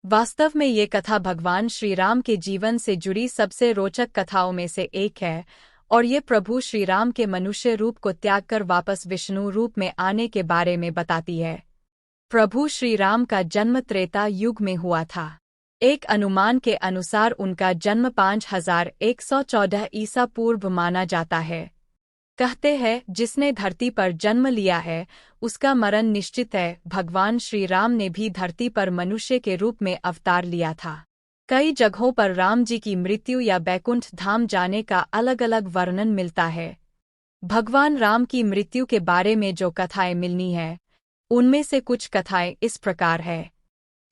वास्तव में ये कथा भगवान श्री राम के जीवन से जुड़ी सबसे रोचक कथाओं में से एक है और ये प्रभु श्री राम के मनुष्य रूप को त्याग कर वापस विष्णु रूप में आने के बारे में बताती है। प्रभु श्री राम का जन्म त्रेता युग में हुआ था। एक अनुमान के अनुसार उनका जन्म 5114 ईसा पूर्व माना जाता है। कहते हैं जिसने धरती पर जन्म लिया है उसका मरण निश्चित है। भगवान श्री राम ने भी धरती पर मनुष्य के रूप में अवतार लिया था। कई जगहों पर राम जी की मृत्यु या बैकुंठ धाम जाने का अलग अलग वर्णन मिलता है। भगवान राम की मृत्यु के बारे में जो कथाएं मिलनी है उनमें से कुछ कथाएं इस प्रकार है।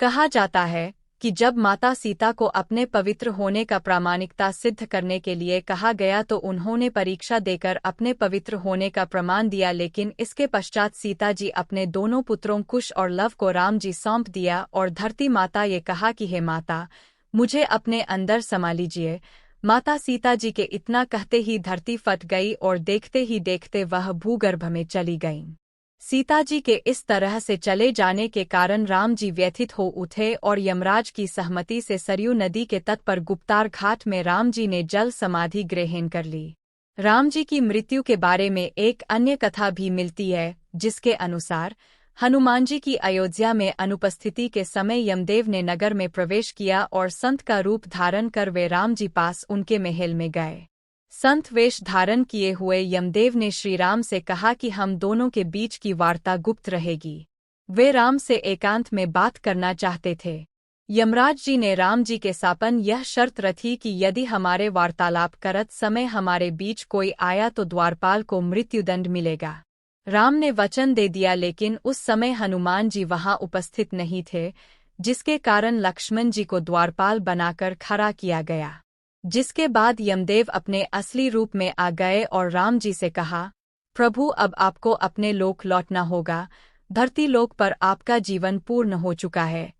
कहा जाता है कि जब माता सीता को अपने पवित्र होने का प्रामाणिकता सिद्ध करने के लिए कहा गया तो उन्होंने परीक्षा देकर अपने पवित्र होने का प्रमाण दिया, लेकिन इसके पश्चात सीता जी अपने दोनों पुत्रों कुश और लव को राम जी सौंप दिया और धरती माता ये कहा कि हे माता, मुझे अपने अंदर समा लीजिए। माता सीता जी के इतना कहते ही धरती फट गई और देखते ही देखते वह भूगर्भ में चली गईं। सीता जी के इस तरह से चले जाने के कारण राम जी व्यथित हो उठे और यमराज की सहमति से सरयू नदी के तट पर गुप्तार घाट में राम जी ने जल समाधि ग्रहण कर ली। राम जी की मृत्यु के बारे में एक अन्य कथा भी मिलती है जिसके अनुसार हनुमान जी की अयोध्या में अनुपस्थिति के समय यमदेव ने नगर में प्रवेश किया और संत का रूप धारण कर वे राम जी पास उनके महल में गए। संत वेश धारण किए हुए यमदेव ने श्री राम से कहा कि हम दोनों के बीच की वार्ता गुप्त रहेगी। वे राम से एकांत में बात करना चाहते थे। यमराज जी ने राम जी के सापन यह शर्त रखी कि यदि हमारे वार्तालाप करत समय हमारे बीच कोई आया तो द्वारपाल को मृत्युदंड मिलेगा। राम ने वचन दे दिया, लेकिन उस समय हनुमान जी वहां उपस्थित नहीं थे, जिसके कारण लक्ष्मण जी को द्वारपाल बनाकर खड़ा किया गया। जिसके बाद यमदेव अपने असली रूप में आ गए और राम जी से कहा, प्रभु अब आपको अपने लोक लौटना होगा, धरती लोक पर आपका जीवन पूर्ण हो चुका है।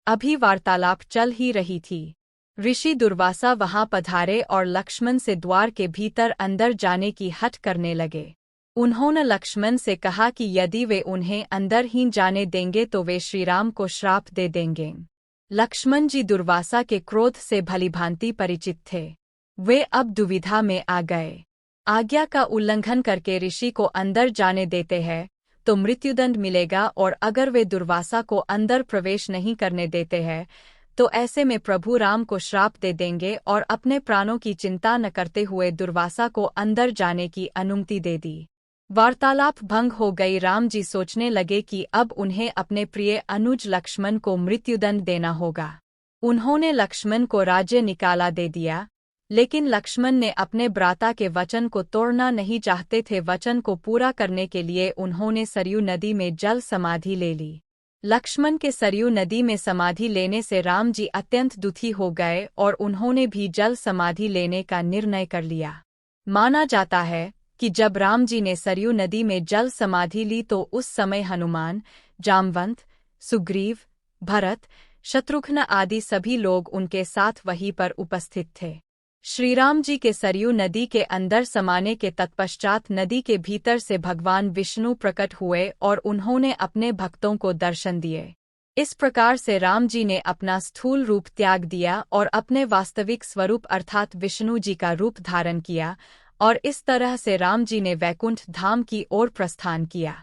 अभी वार्तालाप चल ही रही थी। ऋषि दुर्वासा वहां पधारे और लक्ष्मण से द्वार के भीतर अंदर जाने की हठ करने लगे। उन्होंने लक्ष्मण से कहा कि यदि वे उन्हें अंदर ही जाने देंगे तो वे श्रीराम को श्राप दे देंगे। लक्ष्मण जी दुर्वासा के क्रोध से भलीभांति परिचित थे। वे अब दुविधा में आ गए। आज्ञा का उल्लंघन करके ऋषि को अंदर जाने देते हैं तो मृत्युदंड मिलेगा, और अगर वे दुर्वासा को अंदर प्रवेश नहीं करने देते हैं तो ऐसे में प्रभु राम को श्राप दे देंगे, और अपने प्राणों की चिंता न करते हुए दुर्वासा को अंदर जाने की अनुमति दे दी। वार्तालाप भंग हो गई। राम जी सोचने लगे कि अब उन्हें अपने प्रिय अनुज लक्ष्मण को मृत्युदंड देना होगा। उन्होंने लक्ष्मण को राज्य निकाला दे दिया, लेकिन लक्ष्मण ने अपने भ्राता के वचन को तोड़ना नहीं चाहते थे। वचन को पूरा करने के लिए उन्होंने सरयू नदी में जल समाधि ले ली। लक्ष्मण के सरयू नदी में समाधि लेने से राम जी अत्यंत दुखी हो गए और उन्होंने भी जल समाधि लेने का निर्णय कर लिया। माना जाता है कि जब राम जी ने सरयू नदी में जल समाधि ली तो उस समय हनुमान, जामवंत, सुग्रीव, भरत, शत्रुघ्न आदि सभी लोग उनके साथ वहीं पर उपस्थित थे। श्रीराम जी के सरयू नदी के अंदर समाने के तत्पश्चात नदी के भीतर से भगवान विष्णु प्रकट हुए और उन्होंने अपने भक्तों को दर्शन दिए। इस प्रकार से राम जी ने अपना स्थूल रूप त्याग दिया और अपने वास्तविक स्वरूप अर्थात विष्णु जी का रूप धारण किया, और इस तरह से राम जी ने वैकुंठ धाम की ओर प्रस्थान किया।